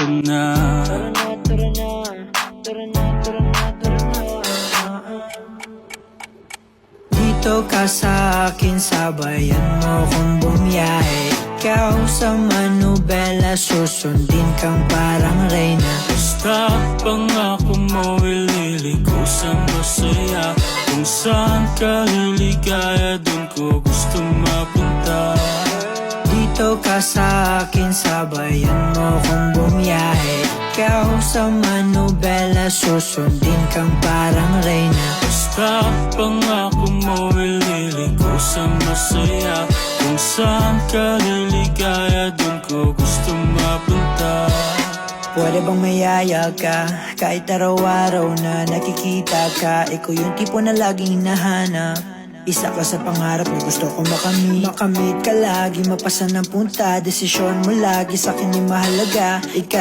ka na. Tara na, tara na, tara na, tara na, tara na. Dito ka sa akin, sabayan mo kung bumiyahe. Ikaw sa manubela, susundin kang parang reyna. Basta pangako mo, ililiko sa masaya. Kung saan ka liligaya, dun ko gusto mapunta. Dito ka sa akin, sabayan mo kung bumiyahe. Ikaw sa manubela, susundin kang parang reyna. Basta pangako mo, ililiko sa masaya. Kung saan ka liligaya, dun ko gusto mapunta. Pwede bang mayaya ka? Kahit araw-araw na nakikita ka, ikaw yung tipo na laging hinahanap. Isa ka sa pangarap na gusto ko makamit. Makamit ka lagi, mapasa ng punta. Desisyon mo lagi sa akin ay mahalaga. Ika'y